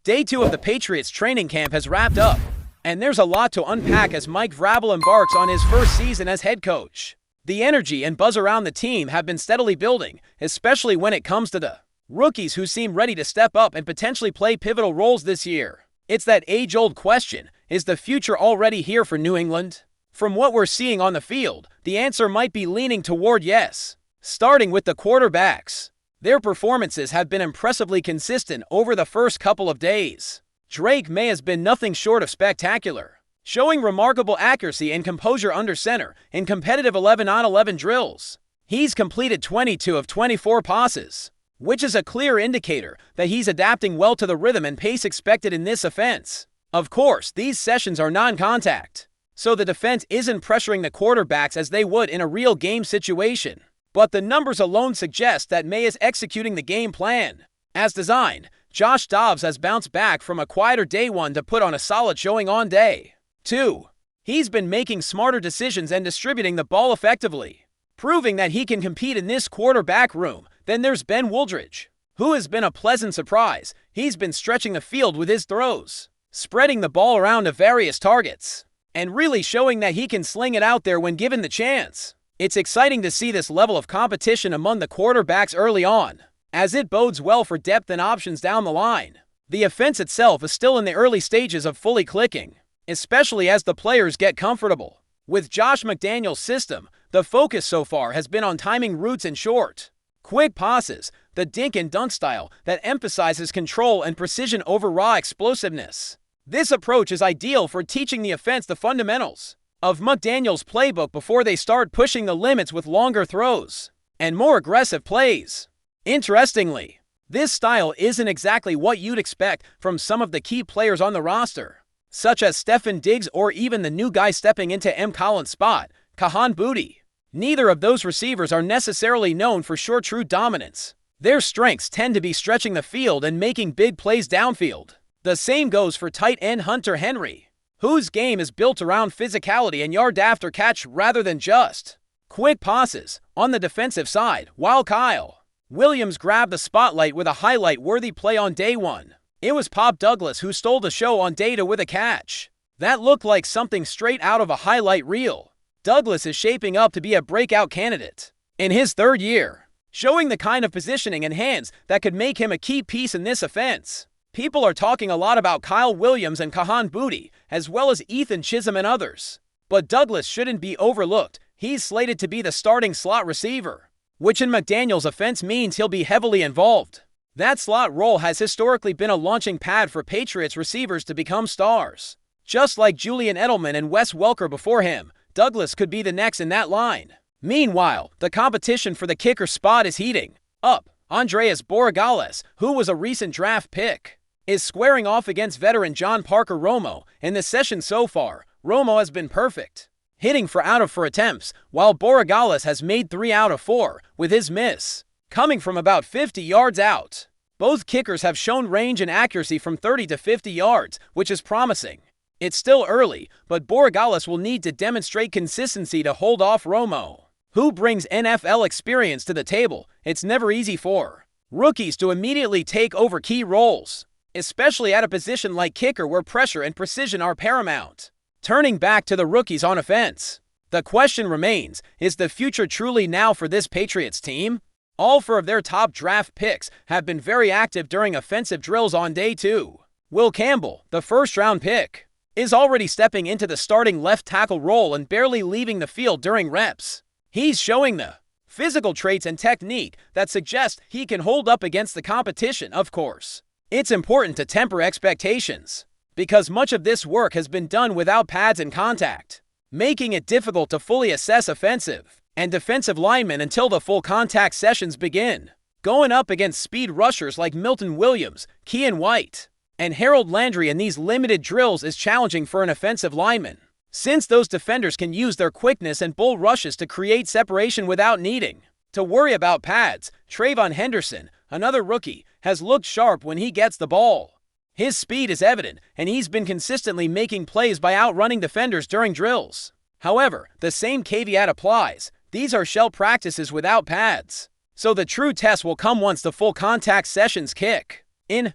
Day 2 of the Patriots training camp has wrapped up, and there's a lot to unpack as Mike Vrabel embarks on his first season as head coach. The energy and buzz around the team have been steadily building, especially when it comes to the rookies who seem ready to step up and potentially play pivotal roles this year. It's that age-old question, is the future already here for New England? From what we're seeing on the field, the answer might be leaning toward yes. Starting with the quarterbacks. Their performances have been impressively consistent over the first couple of days. Drake May has been nothing short of spectacular, showing remarkable accuracy and composure under center in competitive 11-on-11 drills. He's completed 22 of 24 passes, which is a clear indicator that he's adapting well to the rhythm and pace expected in this offense. Of course, these sessions are non-contact, so the defense isn't pressuring the quarterbacks as they would in a real game situation. But the numbers alone suggest that May is executing the game plan as designed. Josh Dobbs has bounced back from a quieter day 1 to put on a solid showing on day 2. He's been making smarter decisions and distributing the ball effectively, proving that he can compete in this quarterback room. Then there's Ben Wooldridge, who has been a pleasant surprise. He's been stretching the field with his throws, spreading the ball around to various targets, and really showing that he can sling it out there when given the chance. It's exciting to see this level of competition among the quarterbacks early on, as it bodes well for depth and options down the line. The offense itself is still in the early stages of fully clicking, especially as the players get comfortable. With Josh McDaniels' system, the focus so far has been on timing routes and short, quick passes, the dink and dunk style that emphasizes control and precision over raw explosiveness. This approach is ideal for teaching the offense the fundamentals of McDaniels' playbook before they start pushing the limits with longer throws and more aggressive plays. Interestingly, this style isn't exactly what you'd expect from some of the key players on the roster, such as Stefon Diggs or even the new guy stepping into M. Collins' spot, Kahan Booty. Neither of those receivers are necessarily known for short true dominance. Their strengths tend to be stretching the field and making big plays downfield. The same goes for tight end Hunter Henry, whose game is built around physicality and yard after catch rather than just quick passes. On the defensive side, while Kyle Williams grabbed the spotlight with a highlight-worthy play on day 1, it was Pop Douglas who stole the show on day 2 with a catch that looked like something straight out of a highlight reel. Douglas is shaping up to be a breakout candidate in his 3rd year, showing the kind of positioning and hands that could make him a key piece in this offense. People are talking a lot about Kyle Williams and Kahan Booty, as well as Ethan Chisholm and others. But Douglas shouldn't be overlooked. He's slated to be the starting slot receiver, which in McDaniels' offense means he'll be heavily involved. That slot role has historically been a launching pad for Patriots receivers to become stars. Just like Julian Edelman and Wes Welker before him, Douglas could be the next in that line. Meanwhile, the competition for the kicker spot is heating up. Andreas Borregales, who was a recent draft pick, is squaring off against veteran John Parker Romo. In the session so far, Romo has been perfect, hitting for out of 4 attempts, while Borregales has made 3 out of 4, with his miss coming from about 50 yards out. Both kickers have shown range and accuracy from 30 to 50 yards, which is promising. It's still early, but Borregales will need to demonstrate consistency to hold off Romo, who brings NFL experience to the table. It's never easy for rookies to immediately take over key roles, especially at a position like kicker where pressure and precision are paramount. Turning back to the rookies on offense, the question remains, is the future truly now for this Patriots team? All 4 of their top draft picks have been very active during offensive drills on day 2. Will Campbell, the first-round pick, is already stepping into the starting left tackle role and barely leaving the field during reps. He's showing the physical traits and technique that suggest he can hold up against the competition. Of course, it's important to temper expectations, because much of this work has been done without pads and contact, making it difficult to fully assess offensive and defensive linemen until the full contact sessions begin. Going up against speed rushers like Milton Williams, Kean White, and Harold Landry in these limited drills is challenging for an offensive lineman, since those defenders can use their quickness and bull rushes to create separation without needing to worry about pads. Trayvon Henderson, another rookie, has looked sharp when he gets the ball. His speed is evident, and he's been consistently making plays by outrunning defenders during drills. However, the same caveat applies. These are shell practices without pads, so the true test will come once the full contact sessions kick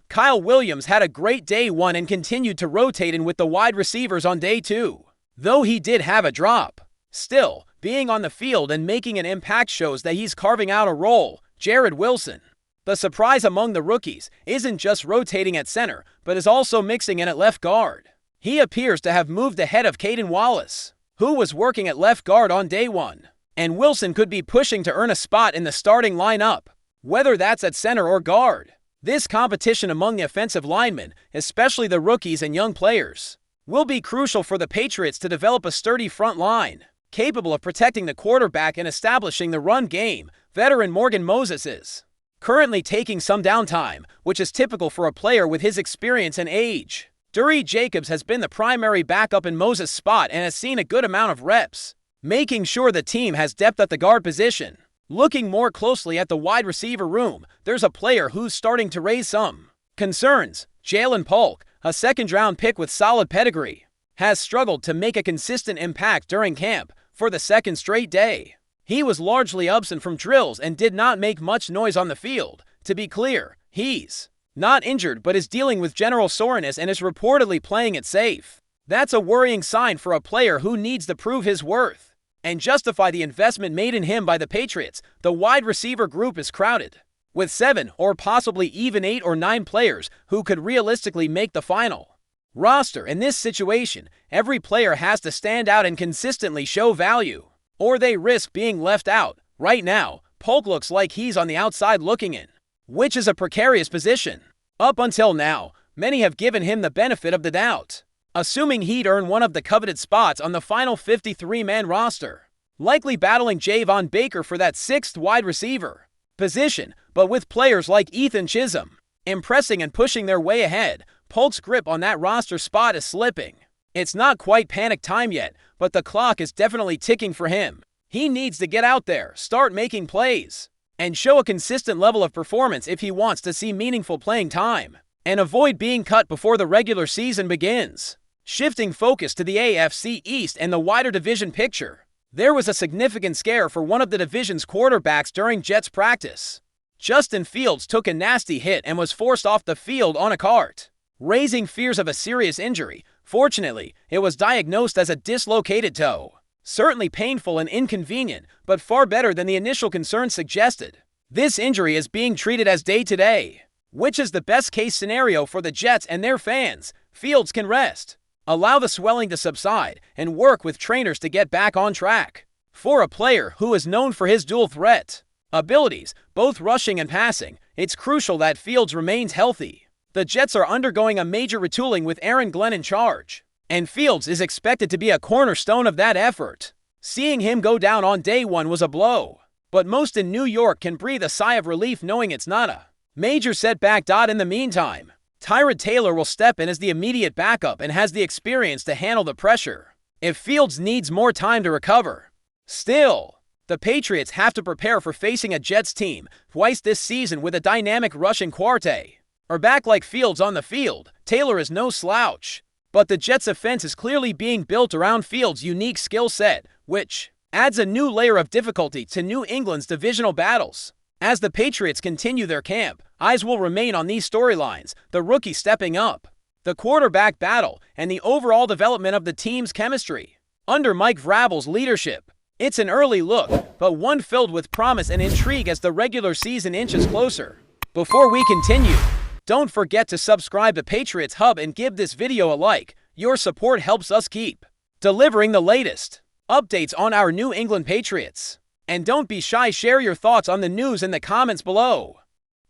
Kyle Williams had a great day 1 and continued to rotate in with the wide receivers on day 2. Though he did have a drop. Still, being on the field and making an impact shows that he's carving out a role. Jared Wilson. The surprise among the rookies isn't just rotating at center, but is also mixing in at left guard. He appears to have moved ahead of Caden Wallace, who was working at left guard on day 1. And Wilson could be pushing to earn a spot in the starting lineup, whether that's at center or guard. This competition among the offensive linemen, especially the rookies and young players, will be crucial for the Patriots to develop a sturdy front line, capable of protecting the quarterback and establishing the run game. Veteran Morgan Moses is currently taking some downtime, which is typical for a player with his experience and age. Duree Jacobs has been the primary backup in Moses' spot and has seen a good amount of reps, making sure the team has depth at the guard position. Looking more closely at the wide receiver room, there's a player who's starting to raise some concerns. Jalen Polk, a second-round pick with solid pedigree, has struggled to make a consistent impact during camp for the second straight day. He was largely absent from drills and did not make much noise on the field. To be clear, he's not injured but is dealing with general soreness and is reportedly playing it safe. That's a worrying sign for a player who needs to prove his worth and justify the investment made in him by the Patriots. The wide receiver group is crowded, with 7 or possibly even 8 or 9 players who could realistically make the final roster. In this situation, every player has to stand out and consistently show value, or they risk being left out. Right now, Polk looks like he's on the outside looking in, which is a precarious position. Up until now, many have given him the benefit of the doubt, assuming he'd earn one of the coveted spots on the final 53-man roster, likely battling Javon Baker for that 6th wide receiver position. But with players like Ethan Chisholm impressing and pushing their way ahead, Polk's grip on that roster spot is slipping. It's not quite panic time yet, but the clock is definitely ticking for him. He needs to get out there, start making plays, and show a consistent level of performance if he wants to see meaningful playing time and avoid being cut before the regular season begins. Shifting focus to the AFC East and the wider division picture, there was a significant scare for one of the division's quarterbacks during Jets practice. Justin Fields took a nasty hit and was forced off the field on a cart, raising fears of a serious injury. Fortunately, it was diagnosed as a dislocated toe. Certainly painful and inconvenient, but far better than the initial concerns suggested. This injury is being treated as day-to-day, which is the best-case scenario for the Jets and their fans. Fields can rest, allow the swelling to subside, and work with trainers to get back on track. For a player who is known for his dual threat abilities, both rushing and passing, it's crucial that Fields remains healthy. The Jets are undergoing a major retooling with Aaron Glenn in charge, and Fields is expected to be a cornerstone of that effort. Seeing him go down on day 1 was a blow, but most in New York can breathe a sigh of relief knowing it's not a major setback. In the meantime, Tyrod Taylor will step in as the immediate backup and has the experience to handle the pressure if Fields needs more time to recover. Still, the Patriots have to prepare for facing a Jets team twice this season with a dynamic rushing quartet or back like Fields on the field. Taylor is no slouch, but the Jets' offense is clearly being built around Fields' unique skill set, which adds a new layer of difficulty to New England's divisional battles. As the Patriots continue their camp, eyes will remain on these storylines: the rookie stepping up, the quarterback battle, and the overall development of the team's chemistry under Mike Vrabel's leadership. It's an early look, but one filled with promise and intrigue as the regular season inches closer. Before we continue, don't forget to subscribe to Patriots Hub and give this video a like. Your support helps us keep delivering the latest updates on our New England Patriots. And don't be shy, share your thoughts on the news in the comments below.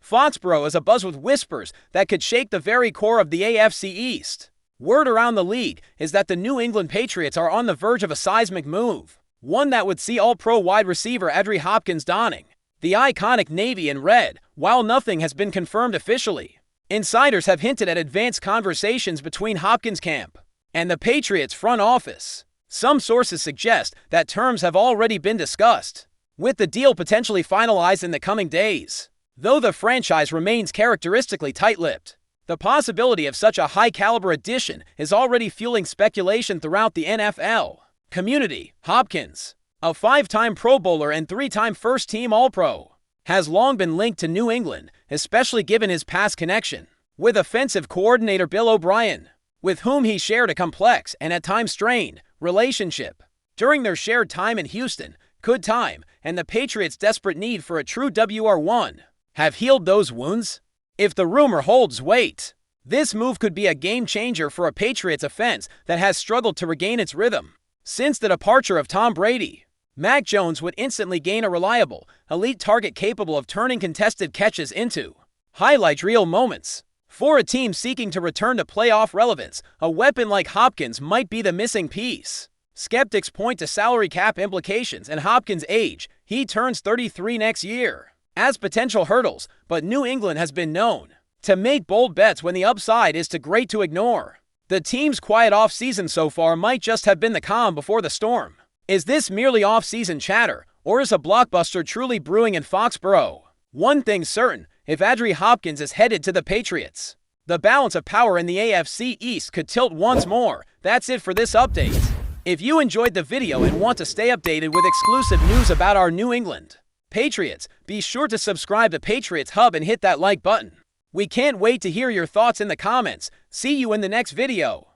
Foxborough is abuzz with whispers that could shake the very core of the AFC East. Word around the league is that the New England Patriots are on the verge of a seismic move, one that would see All-Pro wide receiver DeAndre Hopkins donning the iconic navy and red. While nothing has been confirmed officially, insiders have hinted at advanced conversations between Hopkins' camp and the Patriots front office. Some sources suggest that terms have already been discussed, with the deal potentially finalized in the coming days. Though the franchise remains characteristically tight-lipped, the possibility of such a high-caliber addition is already fueling speculation throughout the NFL community. Hopkins, a 5-time Pro Bowler and 3-time first-team All-Pro, has long been linked to New England, especially given his past connection with offensive coordinator Bill O'Brien, with whom he shared a complex and at times strained relationship. During their shared time in Houston, could time and the Patriots' desperate need for a true WR1 have healed those wounds? If the rumor holds weight, this move could be a game-changer for a Patriots offense that has struggled to regain its rhythm. Since the departure of Tom Brady, Mac Jones would instantly gain a reliable, elite target capable of turning contested catches into highlight reel moments. For a team seeking to return to playoff relevance, a weapon like Hopkins might be the missing piece. Skeptics point to salary cap implications and Hopkins' age. He turns 33 next year as potential hurdles, but New England has been known to make bold bets when the upside is too great to ignore. The team's quiet offseason so far might just have been the calm before the storm. Is this merely off-season chatter, or is a blockbuster truly brewing in Foxborough? One thing's certain, if DeAndre Hopkins is headed to the Patriots, the balance of power in the AFC East could tilt once more. That's it for this update. If you enjoyed the video and want to stay updated with exclusive news about our New England Patriots, be sure to subscribe to Patriots Hub and hit that like button. We can't wait to hear your thoughts in the comments. See you in the next video.